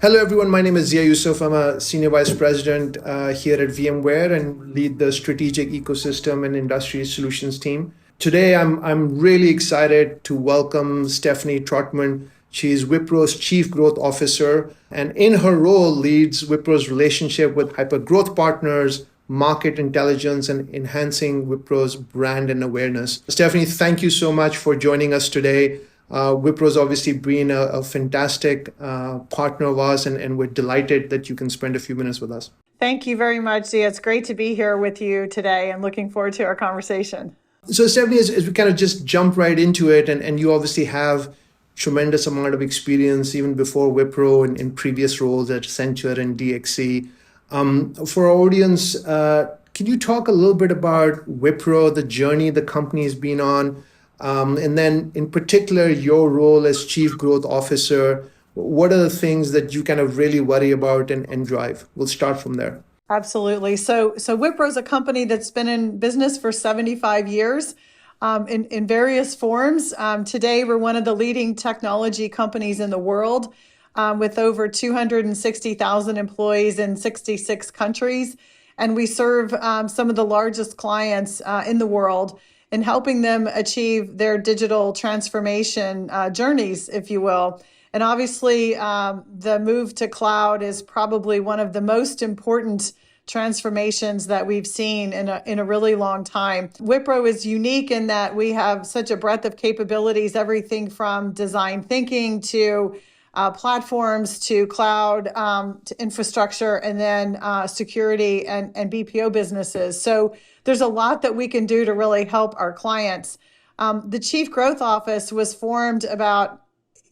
Hello, everyone. My name is Yusuf. I'm a Senior Vice President here at VMware and lead the Strategic Ecosystem and Industry Solutions team. Today, I'm really excited to welcome Stephanie Trautman. She's Wipro's Chief Growth Officer, and in her role leads Wipro's relationship with hyper-growth partners, market intelligence, and enhancing Wipro's brand and awareness. Stephanie, thank you so much for joining us today. Wipro's obviously been a fantastic partner of ours, and we're delighted that you can spend a few minutes with us. Thank you very much, Zia. It's great to be here with you today and looking forward to our conversation. So, Stephanie, as we kind of just jump right into it, and you obviously have tremendous amount of experience even before Wipro and in previous roles at Accenture and DXC. For our audience, can you talk a little bit about Wipro, the journey the company has been on? And then in particular, your role as Chief Growth Officer, what are the things that you kind of really worry about and drive? We'll start from there. Absolutely. So Wipro is a company that's been in business for 75 years in various forms. Today, we're one of the leading technology companies in the world with over 260,000 employees in 66 countries. And we serve some of the largest clients in the world in helping them achieve their digital transformation journeys, if you will. And obviously, the move to cloud is probably one of the most important transformations that we've seen in a really long time. Wipro is unique in that we have such a breadth of capabilities, everything from design thinking to platforms to cloud to infrastructure, and then security and BPO businesses. So there's a lot that we can do to really help our clients. The Chief Growth Office was formed about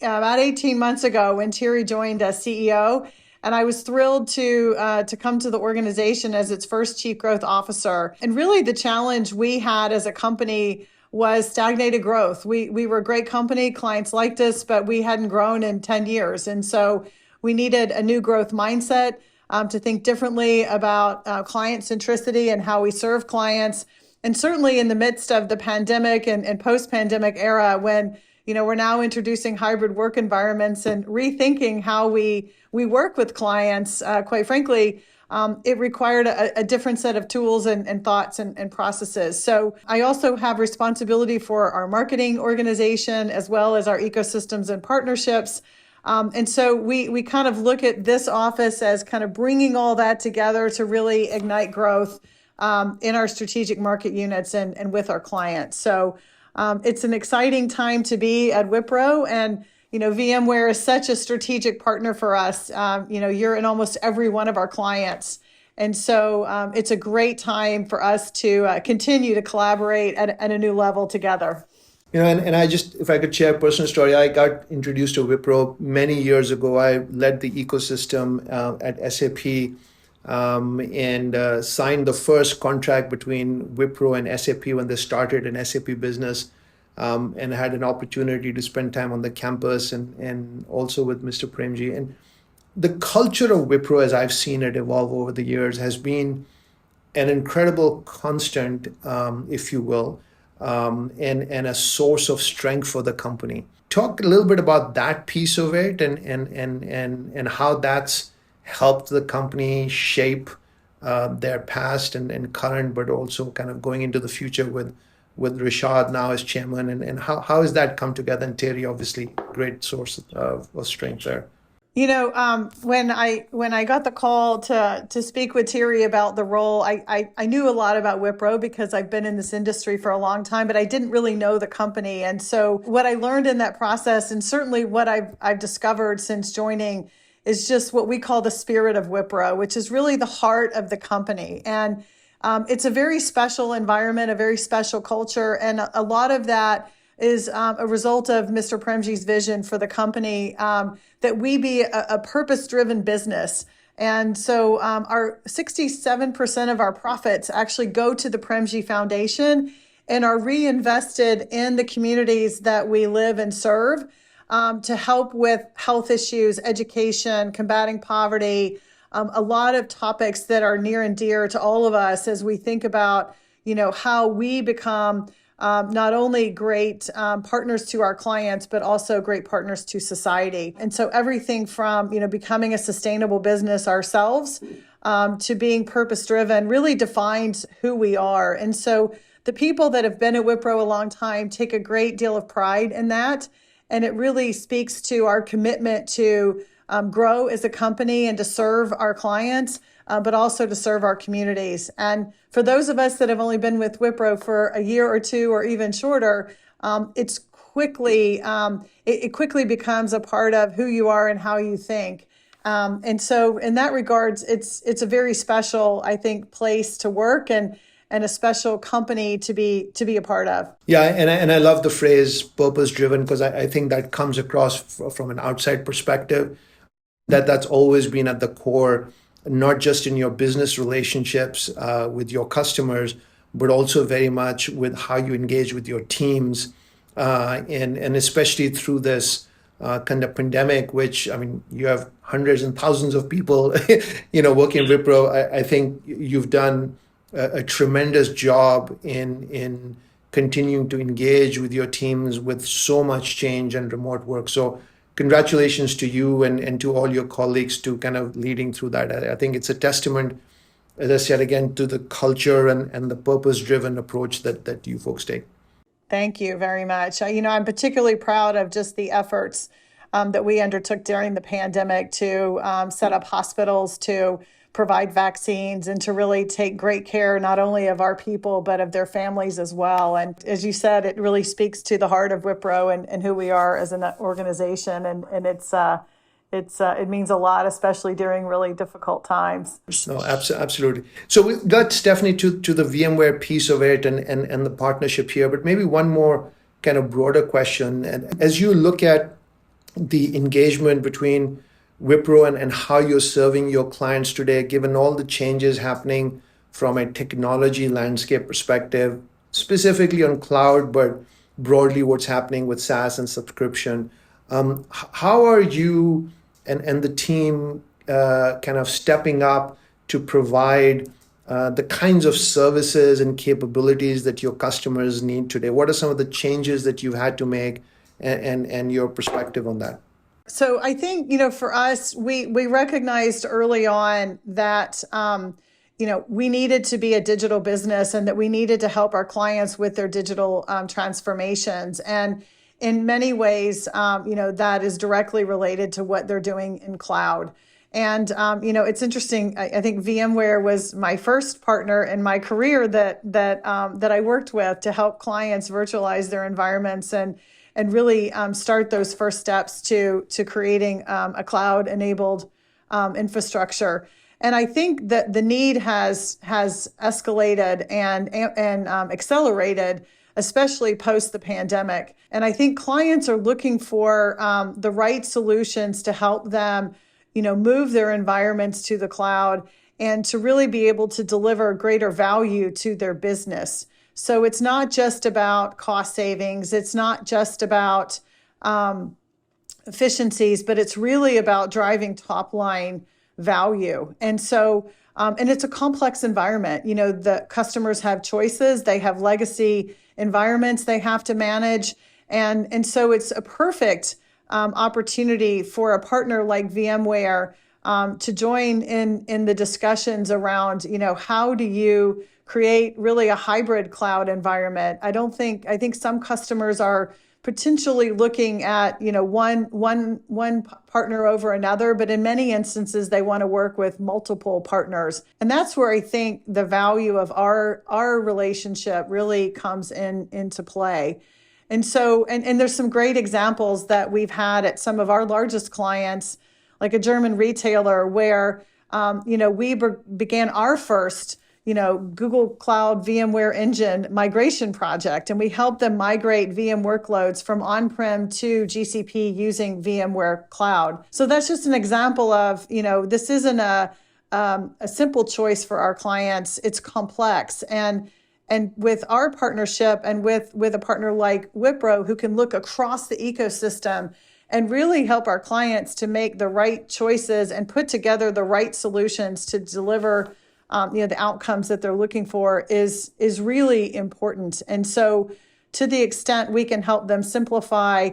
18 months ago when Thierry joined as CEO, and I was thrilled to come to the organization as its first Chief Growth Officer. And really, the challenge we had as a company was stagnated growth. We were a great company, clients liked us, but we hadn't grown in 10 years. And so we needed a new growth mindset to think differently about client centricity and how we serve clients. And certainly in the midst of the pandemic and post-pandemic era, when we're now introducing hybrid work environments and rethinking how we work with clients, quite frankly, it required a different set of tools and thoughts and processes. So I also have responsibility for our marketing organization as well as our ecosystems and partnerships. And so we kind of look at this office as kind of bringing all that together to really ignite growth in our strategic market units and with our clients. So it's an exciting time to be at Wipro, and VMware is such a strategic partner for us. You're in almost every one of our clients. And so it's a great time for us to continue to collaborate at a new level together. And I just, if I could share a personal story, I got introduced to Wipro many years ago. I led the ecosystem at SAP and signed the first contract between Wipro and SAP when they started an SAP business, and had an opportunity to spend time on the campus and also with Mr. Premji. And the culture of Wipro, as I've seen it evolve over the years, has been an incredible constant, if you will, and a source of strength for the company. Talk a little bit about that piece of it and how that's helped the company shape their past and current, but also kind of going into the future with Rishad now as chairman, and how has that come together? And Thierry, obviously, great source of strength there. When I got the call to speak with Thierry about the role, I knew a lot about Wipro because I've been in this industry for a long time, but I didn't really know the company. And so what I learned in that process, and certainly what I've discovered since joining, is just what we call the spirit of Wipro, which is really the heart of the company. And it's a very special environment, a very special culture, and a lot of that is a result of Mr. Premji's vision for the company, that we be a purpose-driven business. And so our 67% of our profits actually go to the Premji Foundation and are reinvested in the communities that we live and serve to help with health issues, education, combating poverty, a lot of topics that are near and dear to all of us as we think about, how we become not only great partners to our clients, but also great partners to society. And so everything from, becoming a sustainable business ourselves to being purpose-driven really defines who we are. And so the people that have been at Wipro a long time take a great deal of pride in that. And it really speaks to our commitment to grow as a company and to serve our clients, but also to serve our communities. And for those of us that have only been with Wipro for a year or two or even shorter, it quickly becomes a part of who you are and how you think. And so in that regards, it's a very special, I think, place to work and a special company to be a part of. Yeah, and I love the phrase purpose driven, because I think that comes across from an outside perspective, that's always been at the core, not just in your business relationships with your customers, but also very much with how you engage with your teams, and especially through this kind of pandemic, which, I mean, you have hundreds and thousands of people, working at Wipro. I think you've done a tremendous job in continuing to engage with your teams with so much change and remote work. So congratulations to you and to all your colleagues to kind of leading through that. I think it's a testament, as I said again, to the culture and the purpose-driven approach that you folks take. Thank you very much. I'm particularly proud of just the efforts that we undertook during the pandemic to set up hospitals, to provide vaccines, and to really take great care not only of our people, but of their families as well. And as you said, it really speaks to the heart of Wipro and who we are as an organization. And it means a lot, especially during really difficult times. No, absolutely. So we got Stephanie to the VMware piece of it and the partnership here, but maybe one more kind of broader question. And as you look at the engagement between Wipro and how you're serving your clients today, given all the changes happening from a technology landscape perspective, specifically on cloud, but broadly what's happening with SaaS and subscription, how are you and the team kind of stepping up to provide the kinds of services and capabilities that your customers need today? What are some of the changes that you've had to make and your perspective on that? So I think, for us, we recognized early on that, we needed to be a digital business and that we needed to help our clients with their digital transformations. And in many ways, that is directly related to what they're doing in cloud. And, it's interesting. I think VMware was my first partner in my career that I worked with to help clients virtualize their environments and really start those first steps to creating a cloud-enabled infrastructure. And I think that the need has escalated and accelerated, especially post the pandemic. And I think clients are looking for the right solutions to help them, move their environments to the cloud and to really be able to deliver greater value to their business. So it's not just about cost savings. It's not just about efficiencies, but it's really about driving top line value. And so, and it's a complex environment. The customers have choices. They have legacy environments they have to manage. And so it's a perfect opportunity for a partner like VMware to join in the discussions around, how do you create really a hybrid cloud environment. I think some customers are potentially looking at, one partner over another, but in many instances, they want to work with multiple partners. And that's where I think the value of our relationship really comes into play. And so, and there's some great examples that we've had at some of our largest clients, like a German retailer where, we began our first Google Cloud VMware Engine migration project, and we helped them migrate VM workloads from on-prem to GCP using VMware Cloud. So that's just an example of, this isn't a simple choice for our clients. It's complex. And with our partnership and with a partner like Wipro, who can look across the ecosystem and really help our clients to make the right choices and put together the right solutions to deliver the outcomes that they're looking for is really important. And so to the extent we can help them simplify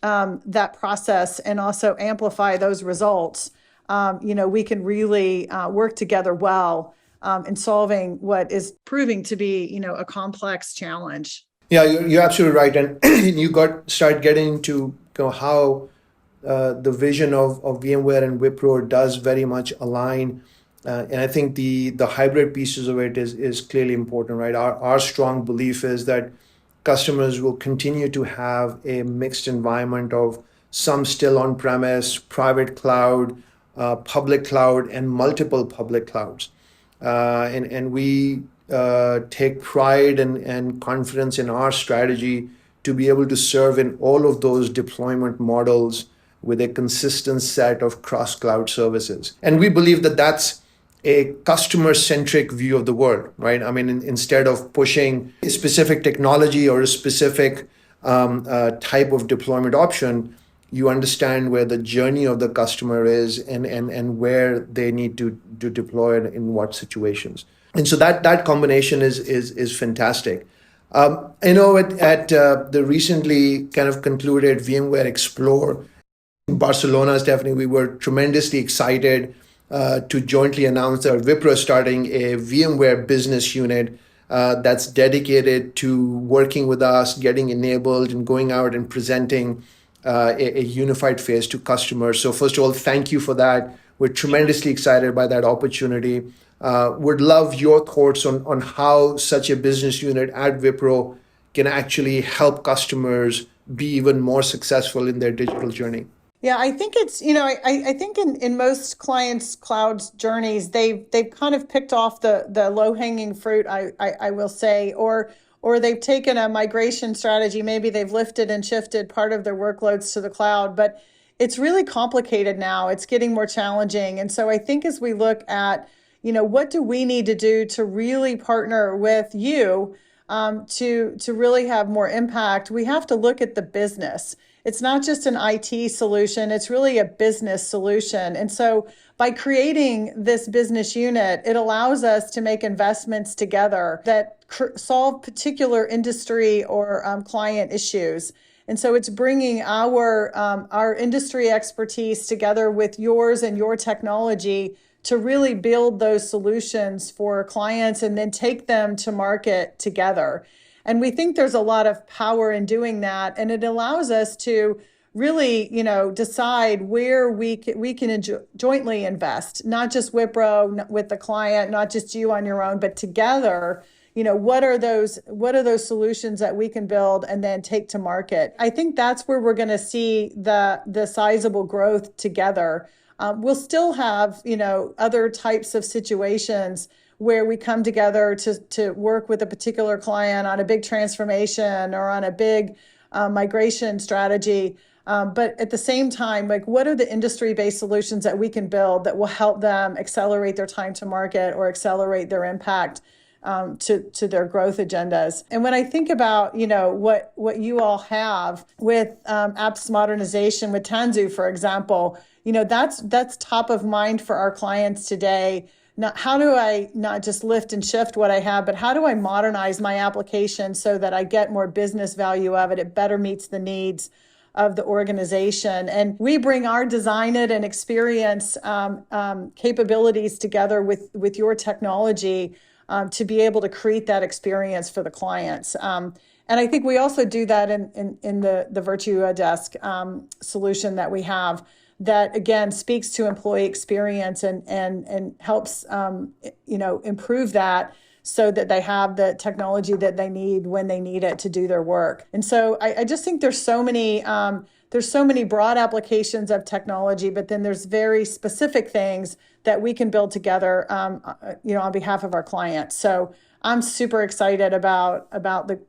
that process and also amplify those results, we can really work together well in solving what is proving to be, a complex challenge. Yeah, you're absolutely right, and start getting into how the vision of VMware and Wipro does very much align, and I think the hybrid pieces of it is clearly important, right? Our strong belief is that customers will continue to have a mixed environment of some still on premise, private cloud, public cloud, and multiple public clouds, and we take pride and confidence in our strategy to be able to serve in all of those deployment models with a consistent set of cross-cloud services. And we believe that that's a customer-centric view of the world, right? I mean, instead of pushing a specific technology or a specific type of deployment option, you understand where the journey of the customer is and where they need to deploy it in what situations. And so that combination is fantastic. At the recently kind of concluded VMware Explore in Barcelona, Stephanie, we were tremendously excited to jointly announce that Wipro is starting a VMware business unit that's dedicated to working with us, getting enabled, and going out and presenting a unified face to customers. So first of all, thank you for that. We're tremendously excited by that opportunity. Would love your thoughts on how such a business unit at Wipro can actually help customers be even more successful in their digital journey. Yeah, I think it's, I think in most clients' cloud journeys, they've kind of picked off the low-hanging fruit, I will say, or they've taken a migration strategy. Maybe they've lifted and shifted part of their workloads to the cloud, but it's really complicated now. It's getting more challenging. And so I think as we look at, what do we need to do to really partner with you to really have more impact, we have to look at the business. It's not just an IT solution, it's really a business solution. And so by creating this business unit, it allows us to make investments together that solve particular industry or client issues. And so it's bringing our industry expertise together with yours and your technology to really build those solutions for clients and then take them to market together. And we think there's a lot of power in doing that. And it allows us to really, decide where we can jointly invest, not just Wipro with the client, not just you on your own, but together. What are those solutions that we can build and then take to market? I think that's where we're going to see the sizable growth together. We'll still have, other types of situations where we come together to work with a particular client on a big transformation or on a big migration strategy. But at the same time, what are the industry-based solutions that we can build that will help them accelerate their time to market or accelerate their impact to their growth agendas? And when I think about, what you all have with apps modernization with Tanzu, for example, that's top of mind for our clients today. Not how do I not just lift and shift what I have, but how do I modernize my application so that I get more business value of it? It better meets the needs of the organization. And we bring our design it and experience capabilities together with your technology to be able to create that experience for the clients. And I think we also do that in the Virtua Desk solution that we have, that again speaks to employee experience and helps improve that so that they have the technology that they need when they need it to do their work. And so I just think there's so many broad applications of technology, but then there's very specific things that we can build together on behalf of our clients. So I'm super excited about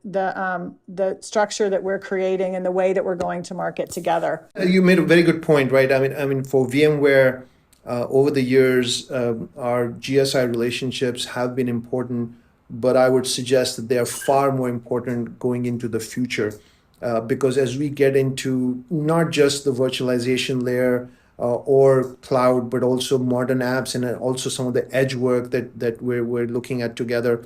the structure that we're creating and the way that we're going to market together. You made a very good point, right? I mean, for VMware, over the years, our GSI relationships have been important, but I would suggest that they are far more important going into the future, because as we get into not just the virtualization layer or cloud, but also modern apps and also some of the edge work that we're looking at together,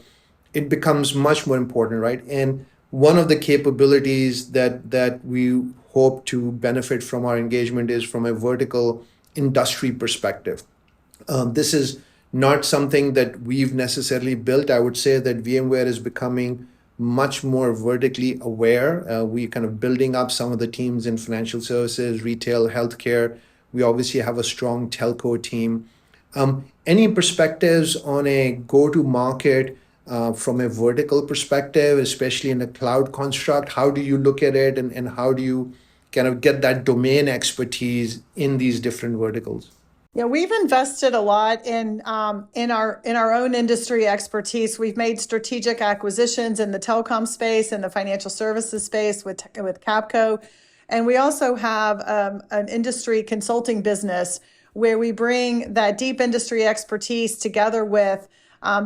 it becomes much more important, right? And one of the capabilities that we hope to benefit from our engagement is from a vertical industry perspective. This is not something that we've necessarily built. I would say that VMware is becoming much more vertically aware. We kind of building up some of the teams in financial services, retail, healthcare. We obviously have a strong telco team. Any perspectives on a go-to-market from a vertical perspective, especially in the cloud construct? How do you look at it, and how do you kind of get that domain expertise in these different verticals? Yeah, we've invested a lot in our own industry expertise. We've made strategic acquisitions in the telecom space and the financial services space with Capco, and we also have an industry consulting business where we bring that deep industry expertise together with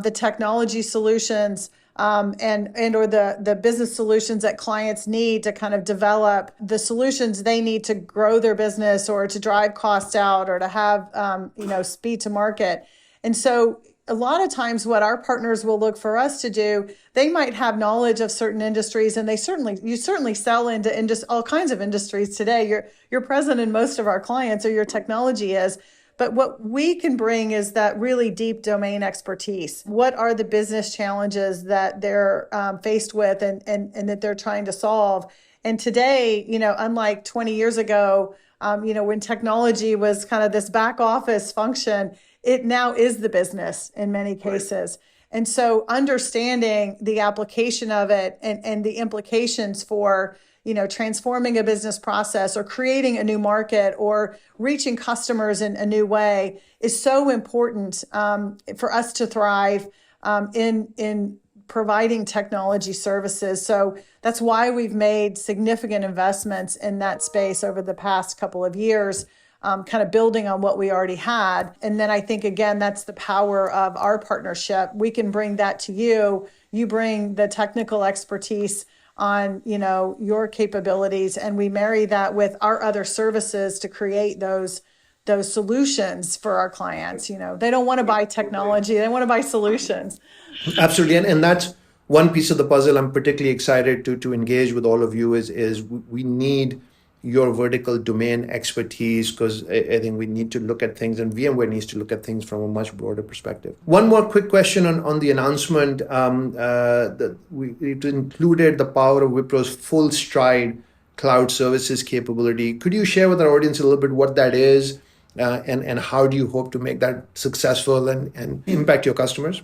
the technology solutions and or the business solutions that clients need to kind of develop the solutions they need to grow their business or to drive costs out or to have speed to market. And so a lot of times what our partners will look for us to do, they might have knowledge of certain industries, and you certainly sell into all kinds of industries today. You're present in most of our clients, or your technology is. But what we can bring is that really deep domain expertise. What are the business challenges that they're faced with and that they're trying to solve? And today, unlike 20 years ago, when technology was kind of this back office function, it now is the business in many cases. Right. And so understanding the application of it and the implications for transforming a business process or creating a new market or reaching customers in a new way is so important for us to thrive in providing technology services. So that's why we've made significant investments in that space over the past couple of years, kind of building on what we already had. And then I think, again, that's the power of our partnership. We can bring that to you. You bring the technical expertise on your capabilities, and we marry that with our other services to create those solutions for our clients. They don't want to buy technology, they want to buy solutions. Absolutely. And that's one piece of the puzzle I'm particularly excited to engage with all of you is we need your vertical domain expertise, because I think we need to look at things, and VMware needs to look at things from a much broader perspective. One more quick question on the announcement. It included the power of Wipro's full stride cloud services capability. Could you share with our audience a little bit what that is, and how do you hope to make that successful and impact your customers?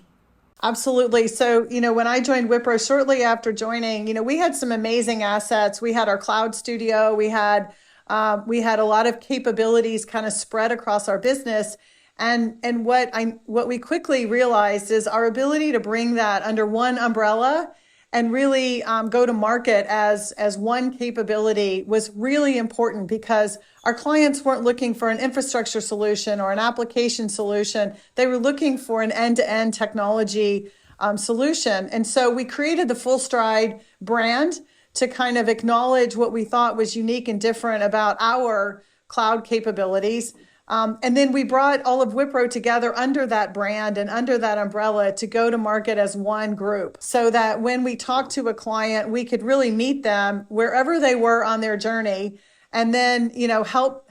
Absolutely. So, when I joined Wipro, shortly after joining, we had some amazing assets. We had our cloud studio. We had a lot of capabilities kind of spread across our business. And what we quickly realized is our ability to bring that under one umbrella and really go to market as one capability was really important, because our clients weren't looking for an infrastructure solution or an application solution. They were looking for an end-to-end technology solution. And so we created the Full Stride brand to kind of acknowledge what we thought was unique and different about our cloud capabilities. And then we brought all of Wipro together under that brand and under that umbrella to go to market as one group, so that when we talked to a client, we could really meet them wherever they were on their journey, and then help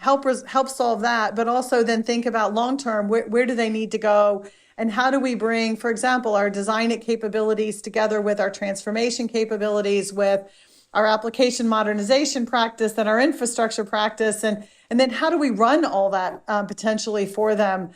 solve that, but also then think about long term, where do they need to go, and how do we bring, for example, our design it capabilities together with our transformation capabilities, with our application modernization practice and our infrastructure practice, and then how do we run all that potentially for them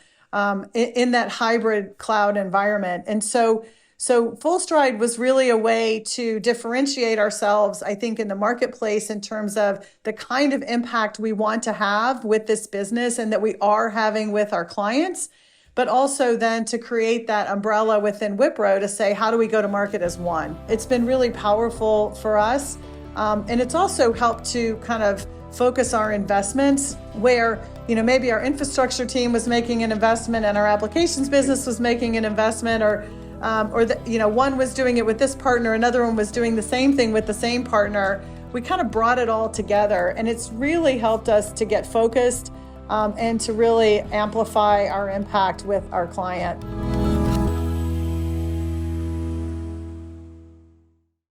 in that hybrid cloud environment? And so Full Stride was really a way to differentiate ourselves, I think, in the marketplace in terms of the kind of impact we want to have with this business and that we are having with our clients, but also then to create that umbrella within Wipro to say, how do we go to market as one? It's been really powerful for us. And it's also helped to kind of focus our investments where, maybe our infrastructure team was making an investment and our applications business was making an investment, or one was doing it with this partner, another one was doing the same thing with the same partner. We kind of brought it all together, and it's really helped us to get focused and to really amplify our impact with our client.